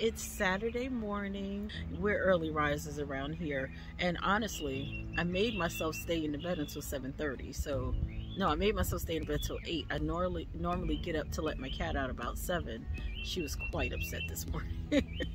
It's Saturday morning. We're early risers around here, and honestly, I made myself stay in the bed until 7:30. So no, I made myself stay in bed till 8. I normally get up to let my cat out about 7. She was quite upset this morning.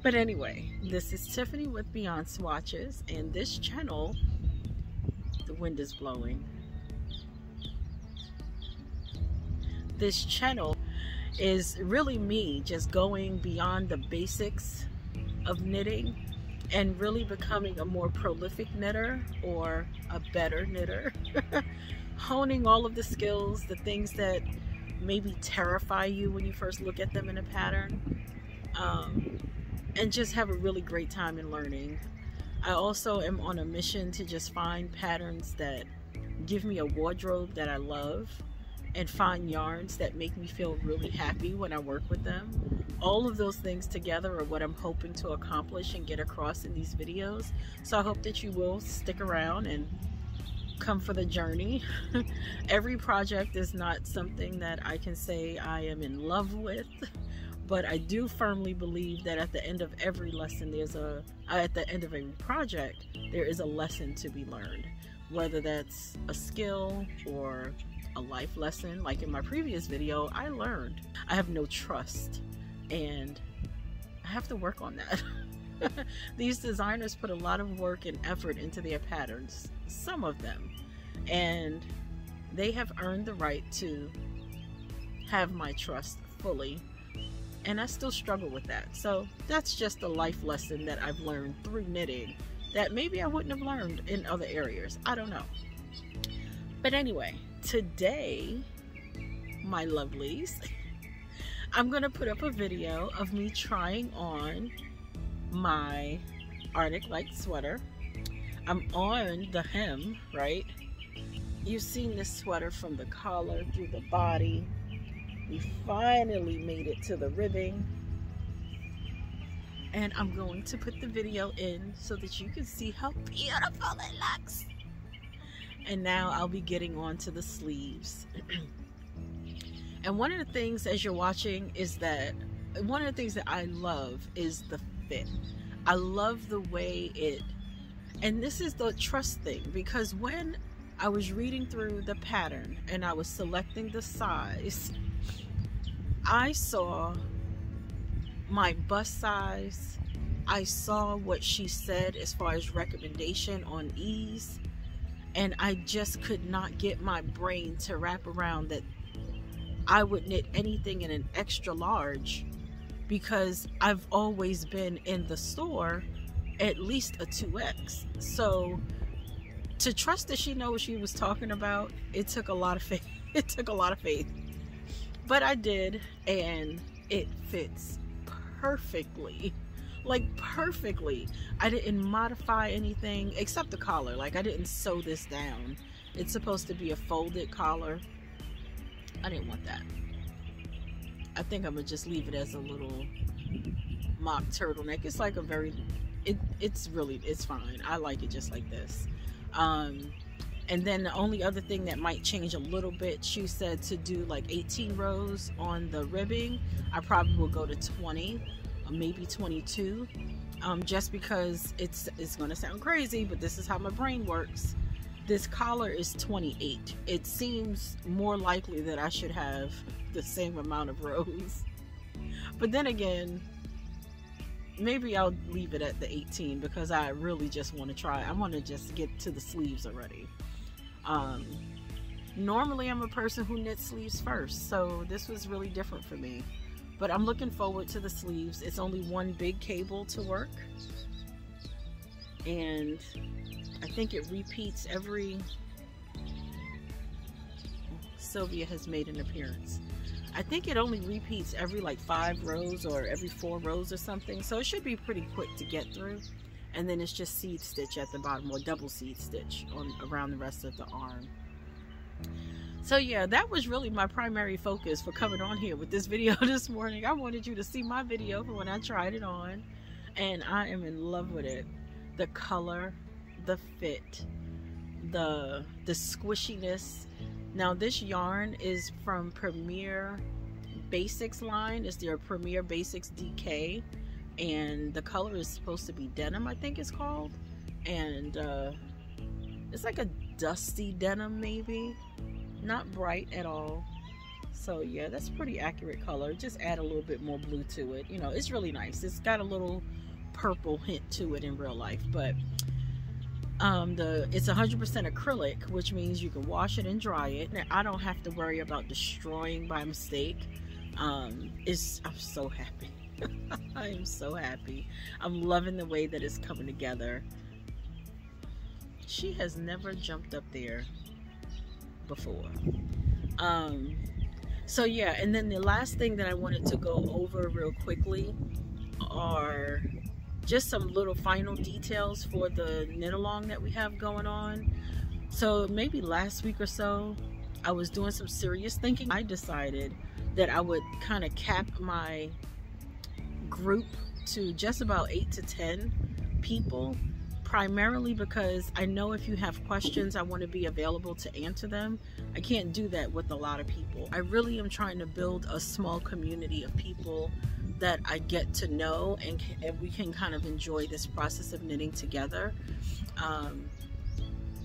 But anyway, this is Tiffany with Beyond Swatches, and this channel, the wind is blowing. This channel is really me just going beyond the basics of knitting and really becoming a more prolific knitter or a better knitter. Honing all of the skills, the things that maybe terrify you when you first look at them in a pattern, and just have a really great time in learning. I also am on a mission to just find patterns that give me a wardrobe that I love, and find yarns that make me feel really happy when I work with them. All of those things together are what I'm hoping to accomplish and get across in these videos. So I hope that you will stick around and come for the journey. Every project is not something that I can say I am in love with, but I do firmly believe that at the end of every lesson, at the end of every project, there is a lesson to be learned. Whether that's a skill or a life lesson. Like in my previous video, I learned I have no trust, and I have to work on that. These designers put a lot of work and effort into their patterns, some of them, and they have earned the right to have my trust fully, and I still struggle with that. So that's just a life lesson that I've learned through knitting that maybe I wouldn't have learned in other areas. I don't know. But anyway, today, my lovelies, I'm gonna put up a video of me trying on my Arctic Light sweater. I'm on the hem, right? You've seen this sweater from the collar through the body. We finally made it to the ribbing. And I'm going to put the video in so that you can see how beautiful it looks. And now I'll be getting on to the sleeves. And one of the things as you're watching is that, one of the things that I love is the fit. I love the way it, and this is the trust thing, because when I was reading through the pattern and I was selecting the size, I saw my bust size, I saw what she said as far as recommendation on ease, and I just could not get my brain to wrap around that I would knit anything in an extra large, because I've always been in the store at least a 2X. So to trust that she knows what she was talking about, it took a lot of faith. It took a lot of faith. But I did, and it fits perfectly. Like perfectly. I didn't modify anything except the collar. Like I didn't sew this down. It's supposed to be a folded collar. I didn't want that. I think I'm gonna just leave it as a little mock turtleneck. It's like a very, it's fine. I like it just like this. And then the only other thing that might change a little bit, she said to do like 18 rows on the ribbing. I probably will go to 20. Maybe 22, just because it's going to sound crazy, but this is how my brain works. This collar is 28. It seems more likely that I should have the same amount of rows, but then again, maybe I'll leave it at the 18 because I really just want to try. I want to just get to the sleeves already. Normally I'm a person who knits sleeves first, so this was really different for me. But I'm looking forward to the sleeves. It's only one big cable to work. And I think it repeats every... Sylvia has made an appearance. I think it only repeats every like 5 rows or every 4 rows or something. So it should be pretty quick to get through. And then it's just seed stitch at the bottom, or double seed stitch around the rest of the arm. So yeah, that was really my primary focus for coming on here with this video this morning. I wanted you to see my video for when I tried it on, and I am in love with it. The color, the fit, the squishiness. Now this yarn is from Premier Basics line is their Premier Basics DK, and the color is supposed to be denim, I think it's called, and it's like a dusty denim, maybe not bright at all. So yeah, that's a pretty accurate color. Just add a little bit more blue to it. You know, it's really nice. It's got a little purple hint to it in real life, but it's 100% acrylic, which means you can wash it and dry it. And I don't have to worry about destroying by mistake. I'm so happy. I am so happy. I'm loving the way that it's coming together. She has never jumped up there before. So yeah, and then the last thing that I wanted to go over real quickly are just some little final details for the knit along that we have going on. So maybe last week or so, I was doing some serious thinking. I decided that I would kind of cap my group to just about 8 to 10 people, primarily because I know if you have questions, I want to be available to answer them. I can't do that with a lot of people. I really am trying to build a small community of people that I get to know, and we can kind of enjoy this process of knitting together.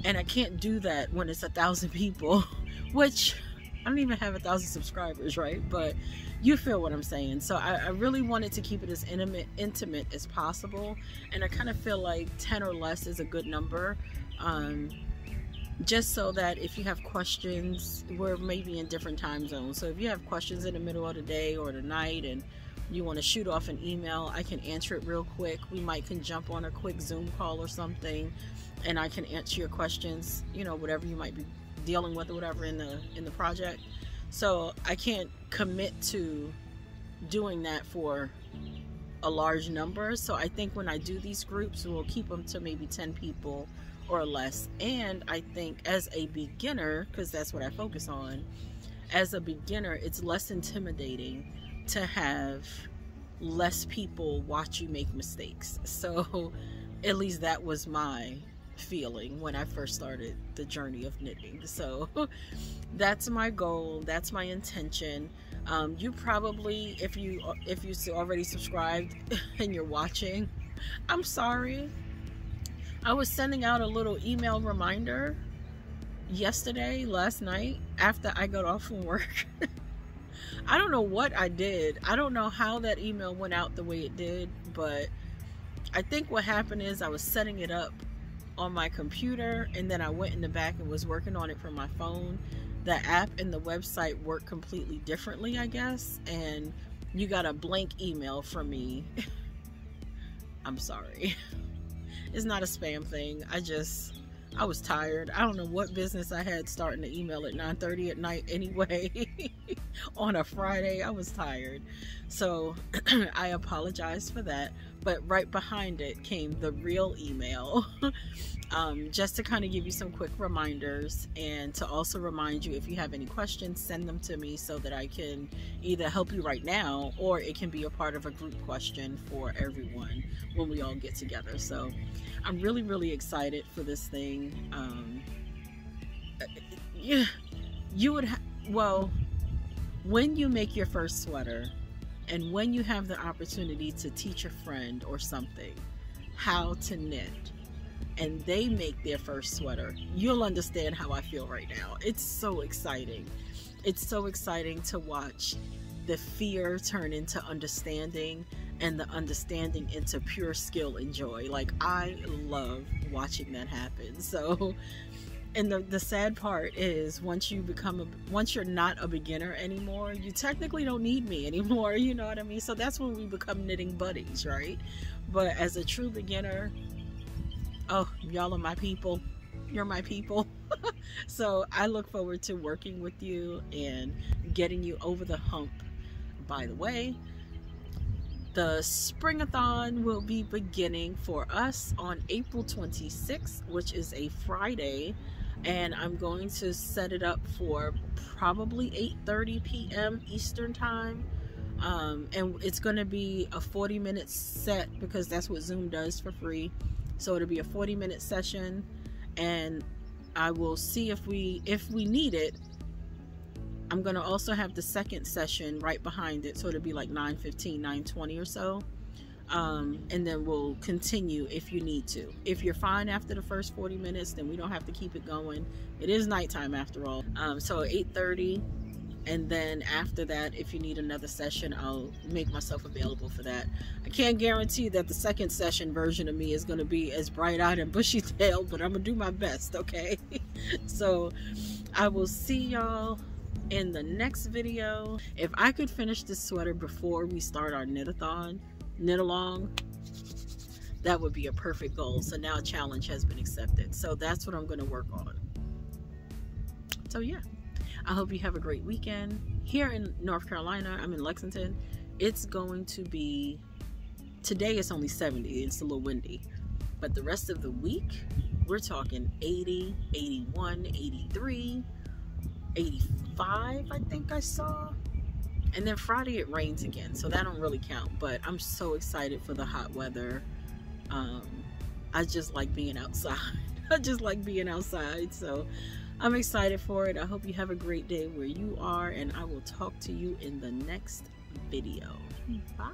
And I can't do that when it's 1,000 people, which I don't even have 1,000 subscribers, right? But you feel what I'm saying. So I really wanted to keep it as intimate as possible, and I kind of feel like 10 or less is a good number, just so that if you have questions, we're maybe in different time zones. So if you have questions in the middle of the day or the night and you want to shoot off an email, I can answer it real quick. We can jump on a quick Zoom call or something, and I can answer your questions, you know, whatever you might be dealing with or whatever in the project. So I can't commit to doing that for a large number. So I think when I do these groups, we'll keep them to maybe 10 people or less. And I think as a beginner, because that's what I focus on, as a beginner, it's less intimidating to have less people watch you make mistakes. So at least that was my feeling when I first started the journey of knitting. So that's my goal, that's my intention. You probably, if you already subscribed and you're watching, I'm sorry. I was sending out a little email reminder last night after I got off from work. I don't know what I did. I don't know how that email went out the way it did, but I think what happened is I was setting it up on my computer, and then I went in the back and was working on it from my phone. The app and the website work completely differently, I guess, and you got a blank email from me. I'm sorry. It's not a spam thing. I was tired. I don't know what business I had starting to email at 9:30 at night anyway. On a Friday, I was tired. So I apologize for that. But right behind it came the real email, just to kind of give you some quick reminders, and to also remind you, if you have any questions, send them to me so that I can either help you right now, or it can be a part of a group question for everyone when we all get together. So I'm really, really excited for this thing. Yeah, well, when you make your first sweater, and when you have the opportunity to teach a friend or something how to knit, and they make their first sweater, you'll understand how I feel right now. It's so exciting. It's so exciting to watch the fear turn into understanding, and the understanding into pure skill and joy. Like, I love watching that happen. So, and the sad part is, once you're not a beginner anymore, you technically don't need me anymore, you know what I mean? So that's when we become knitting buddies, right? But as a true beginner, oh, y'all are my people. You're my people. So I look forward to working with you and getting you over the hump. By the way, the Springathon will be beginning for us on April 26th, which is a Friday, and I'm going to set it up for probably 8:30 p.m. Eastern time, and it's going to be a 40-minute set, because that's what Zoom does for free. So it'll be a 40-minute session, and I will see if we need it. I'm going to also have the second session right behind it, so it'll be like 9:15, 9:20 or so. And then we'll continue if you need to. If you're fine after the first 40 minutes, then we don't have to keep it going. It is nighttime after all. So 8:30, and then after that, if you need another session, I'll make myself available for that. I can't guarantee that the second session version of me is going to be as bright-eyed and bushy-tailed, but I'm going to do my best, okay? So I will see y'all in the next video. If I could finish this sweater before we start our knit-along, that would be a perfect goal. So now a challenge has been accepted. So that's what I'm going to work on. So yeah, I hope you have a great weekend. Here in North Carolina, I'm in Lexington. It's going to be, today it's only 70. It's a little windy. But the rest of the week, we're talking 80, 81, 83, 85, I think I saw. And then Friday it rains again, so that don't really count. But I'm so excited for the hot weather. I just like being outside. I just like being outside, so I'm excited for it. I hope you have a great day where you are, and I will talk to you in the next video. Bye.